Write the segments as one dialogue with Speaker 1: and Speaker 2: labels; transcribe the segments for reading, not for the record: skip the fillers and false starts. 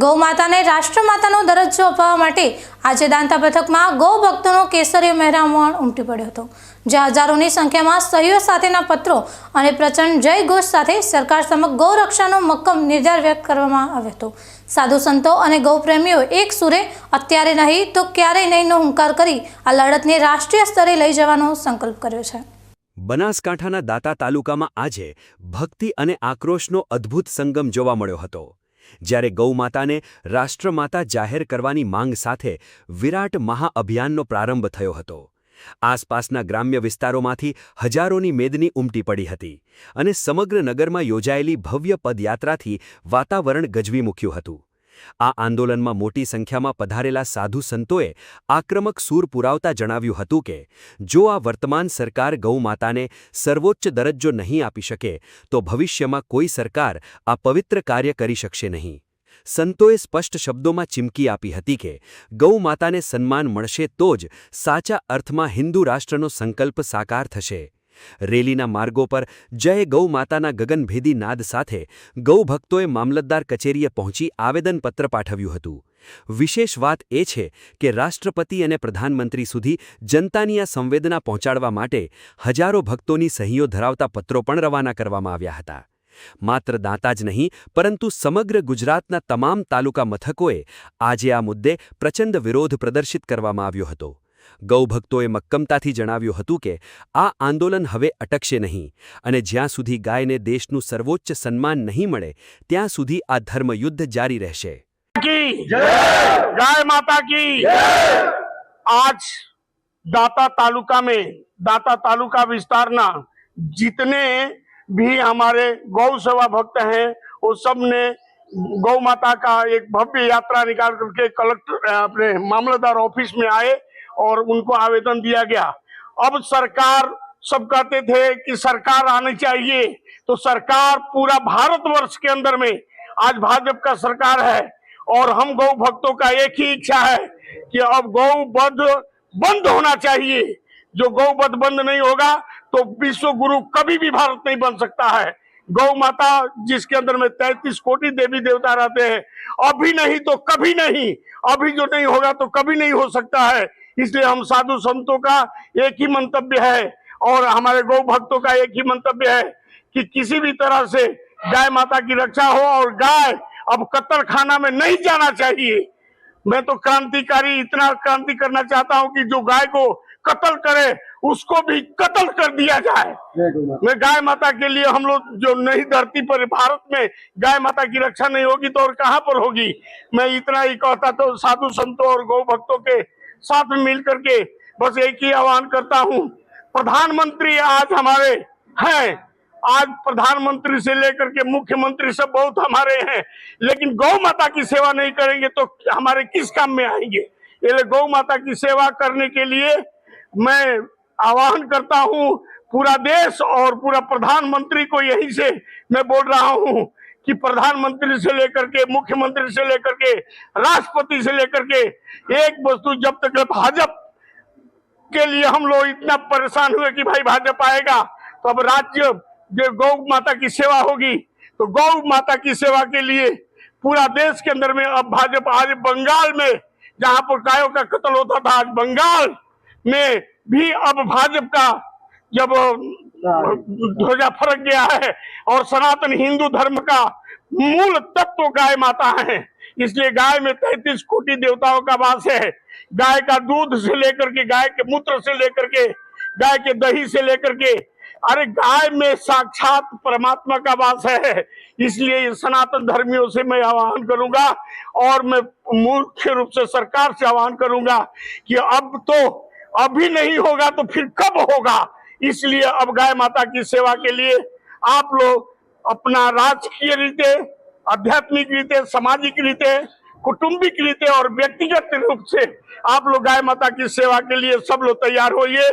Speaker 1: ગૌ માતાને રાષ્ટ્રમાતાનો દરજ્જો અપાવવા માટે આજે દાંતા પથકમાં ગૌ ભક્તોનો કેસરીયો મહેરામણ ઉમટી પડ્યો હતો, જ્યાં હજારોની સંખ્યામાં સહીઓ સાથેના પત્રો અને પ્રચંડ જય ઘોષ સાથે સરકાર સમક્ષ ગૌ રક્ષાનો મક્કમ નિર્ધાર વ્યક્ત કરવામાં આવ્યો હતો। સાધુ સંતો અને ગૌ પ્રેમીઓ એક સુરે અત્યારે નહીં તો ક્યારેય નહીંનો હુંકાર કરી આ લડતને રાષ્ટ્રીય સ્તરે લઈ જવાનો સંકલ્પ કર્યો છે।
Speaker 2: બનાસકાંઠાના દાંતા તાલુકામાં આજે ભક્તિ અને આક્રોશનો અદ્ભુત સંગમ જોવા મળ્યો હતો, જ્યારે ગૌમાતાને રાષ્ટ્રમાતા જાહેર કરવાની માંગ સાથે વિરાટ મહાઅભિયાનનો પ્રારંભ થયો હતો। આસપાસના ગ્રામ્ય વિસ્તારોમાંથી હજારોની મેદની ઉમટી પડી હતી અને સમગ્ર નગરમાં યોજાયેલી ભવ્ય પદયાત્રાથી વાતાવરણ ગજવી મૂક્યું હતું। આ આંદોલનમાં મોટી સંખ્યામાં પધારેલા સાધુ સંતોએ આક્રમક સૂર પુરાવતા જણાવ્યું હતું કે જો આ વર્તમાન સરકાર ગૌમાતાને સર્વોચ્ચ દરજ્જો નહીં આપી શકે તો ભવિષ્યમાં કોઈ સરકાર આ પવિત્ર કાર્ય કરી શકશે નહીં। સંતોએ સ્પષ્ટ શબ્દોમાં ચીમકી આપી હતી કે ગૌમાતાને સન્માન મળશે તો જ સાચા અર્થમાં હિન્દુ રાષ્ટ્રનો સંકલ્પ સાકાર થશે। રેલીના માર્ગો પર જય ગૌ માતાના ગગનભેદી નાદ સાથે ગૌભક્તોએ મામલતદાર કચેરીએ પહોંચી આવેદનપત્ર પાઠવ્યું હતું। વિશેષ વાત એ છે કે રાષ્ટ્રપતિ અને પ્રધાનમંત્રી સુધી જનતાની આ સંવેદના પહોંચાડવા માટે હજારો ભક્તોની સહીઓ ધરાવતા પત્રો પણ રવાના કરવામાં આવ્યા હતા। માત્ર દાંતા જ નહીં પરંતુ સમગ્ર ગુજરાતના તમામ તાલુકા મથકોએ આજે આ મુદ્દે પ્રચંડ વિરોધ પ્રદર્શિત કરવામાં આવ્યો હતો। ગૌભક્તોએ મક્કમતાથી જણાવ્યું હતું કે આ આંદોલન હવે અટકશે નહીં અને જ્યાં સુધી ગાયને દેશનું સર્વોચ્ચ સન્માન નહીં મળે ત્યાં સુધી આ ધર્મયુદ્ધ જારી રહેશે।
Speaker 3: गाय माता की आज दांता तालुका विस्तारना जितने भी हमारे गौ सेवा भक्त हैं वो सब ने गौ माता का एक भव्य यात्रा निकाल करके कलेक्टर अपने मामलतदार ऑफिस में आए और उनको आवेदन दिया गया। अब सरकार सब कहते थे कि सरकार आनी चाहिए, तो सरकार पूरा भारतवर्ष के अंदर में आज भाजपा का सरकार है और हम गौ भक्तों का एक ही इच्छा है कि अब गौवध बंद होना चाहिए। जो गौवध बंद नहीं होगा तो विश्व गुरु कभी भी भारत नहीं बन सकता है। गौ माता जिसके अंदर में 33 कोटि देवी देवता रहते हैं, अभी नहीं तो कभी नहीं, अभी जो नहीं होगा तो कभी नहीं हो सकता है। इसलिए हम साधु संतों का एक ही मंतव्य है और हमारे गौ भक्तों का एक ही मंतव्य है कि किसी भी तरह से गाय माता की रक्षा हो और गाय अब कत्ल खाना में नहीं जाना चाहिए। मैं तो क्रांतिकारी इतना क्रांति करना चाहता हूं कि जो गाय को कत्ल करे उसको भी कत्ल कर दिया जाए। मैं गाय माता के लिए हम लोग जो नहीं धरती पर भारत में गाय माता की रक्षा नहीं होगी तो और कहां पर होगी। मैं इतना ही कहता तो साधु संतों और गौ भक्तों के साथ में मिल करके बस एक ही आह्वान करता हूं। प्रधानमंत्री आज हमारे हैं, आज प्रधानमंत्री से लेकर के मुख्यमंत्री सब बहुत हमारे हैं, लेकिन गौ माता की सेवा नहीं करेंगे तो हमारे किस काम में आएंगे। इसलिए गौ माता की सेवा करने के लिए मैं आह्वान करता हूं पूरा देश और पूरा प्रधानमंत्री को। यही से मैं बोल रहा हूं कि प्रधानमंत्री से लेकर के मुख्यमंत्री से लेकर के राष्ट्रपति से लेकर के एक वस्तु जब तक भाजपा के लिए हम लोग इतना परेशान हुए कि भाई भाजपा आएगा तो अब राज्य जो गौ माता की सेवा होगी तो गौ माता की सेवा के लिए पूरा देश के अंदर में अब भाजपा, आज बंगाल में जहां पर गायों का कत्ल होता था, आज बंगाल में भी अब भाजपा का जब ध्वजा फरक गया है और सनातन हिंदू धर्म का मूल तत्व गाय माता है। इसलिए गाय में 33 कोटि देवताओं का वास है। गाय का दूध से लेकर के, गाय के मूत्र से लेकर के, गाय के दही से लेकर के, अरे गाय में साक्षात परमात्मा का वास है। इसलिए सनातन धर्मियों से मैं आह्वान करूंगा और मैं मुख्य रूप से सरकार से आह्वान करूंगा कि अब तो अभी नहीं होगा तो फिर कब होगा। इसलिए अब गाय माता की सेवा के लिए आप लोग अपना राजकीय रीते, आध्यात्मिक रीते, सामाजिक रीते, कुटुंबिक रीते और व्यक्तिगत रूप से आप लोग गाय माता की सेवा के लिए सब लोग तैयार होइए।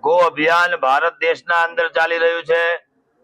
Speaker 4: गो अभियान भारत देशना अंदर चाली रह्यु छे।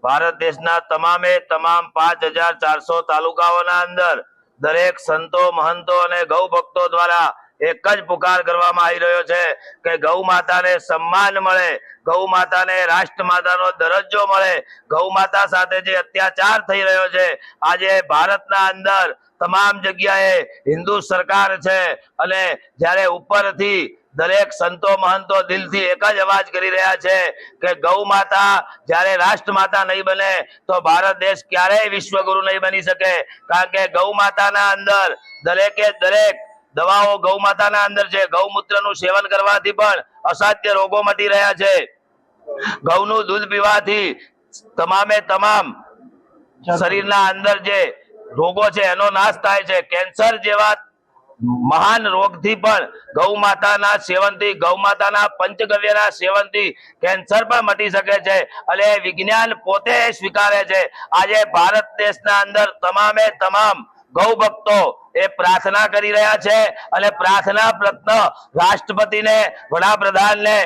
Speaker 4: भारत देशना तमामे तमाम 5400 तालुकाओना अंदर दरेक संतो महंतो अने गौ भक्तो द्वारा એક જ પુકાર કરવામાં આવી રહ્યો છે કે ગૌ માતાને સન્માન મળે, ગૌ માતાને રાષ્ટ્રમાતાનો દરજ્જો મળે. ગૌ માતા સાથે જે અત્યાચાર થઈ રહ્યો છે, આજે ભારતના અંદર તમામ જગ્યાએ હિન્દુ સરકાર છે અને જ્યારે ઉપરથી દરેક સંતો મહંતો દિલથી એક જ અવાજ કરી રહ્યા છે કે ગૌ માતા જ્યારે રાષ્ટ્રમાતા નહીં બને તો ભારત દેશ ક્યારેય વિશ્વગુરુ નહીં બની શકે. કારણ કે ગૌ માતાના અંદર દરેકે દરેક દવાઓ ગૌ માતાના અંદર છે. ગૌમૂત્રનું સેવન કરવાથી પણ અસાધ્ય રોગો મટી રહ્યા છે. ગૌનું દૂધ પીવાથી તમામે તમામ શરીરના અંદર જે રોગો છે એનો નાશ થાય છે. કેન્સર જેવા મહાન રોગથી પણ ગૌ માતાના સેવનથી, ગૌ માતાના પંચગવ્યના સેવનથી કેન્સર પણ મટી શકે છે અને વિજ્ઞાન પોતે સ્વીકારે છે. આજે ભારત દેશના અંદર તમામે તમામ ગૌ ભક્તો એ પ્રાર્થના કરી રહ્યા છે અને પ્રાર્થના પ્રત્ન રાષ્ટ્રપતિને, વડાપ્રધાનને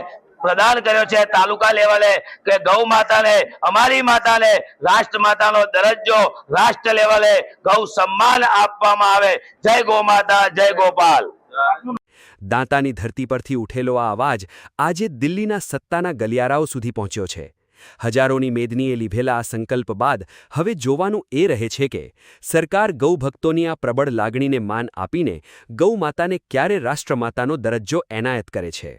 Speaker 4: પ્રદાન કર્યો છે તાલુકા લેવલે કે ગૌ માતાને, અમારી માતાને રાષ્ટ્ર માતાનો દરજ્જો રાષ્ટ્ર લેવલે ગૌ સન્માન આપવામાં આવે. જય ગૌ માતા, જય ગોપાલ.
Speaker 2: દાંતાની ધરતી પરથી ઉઠેલો આ અવાજ આજે દિલ્હીના સત્તાના ગલિયારાઓ સુધી પહોંચ્યો છે. હજારોની મેદનીએ લીધેલા આ સંકલ્પ બાદ હવે જોવાનું એ રહે છે કે સરકાર ગૌભક્તોની આ પ્રબળ લાગણીને માન આપીને ગૌ માતાને ક્યારે રાષ્ટ્રમાતાનો દરજ્જો એનાયત કરે છે.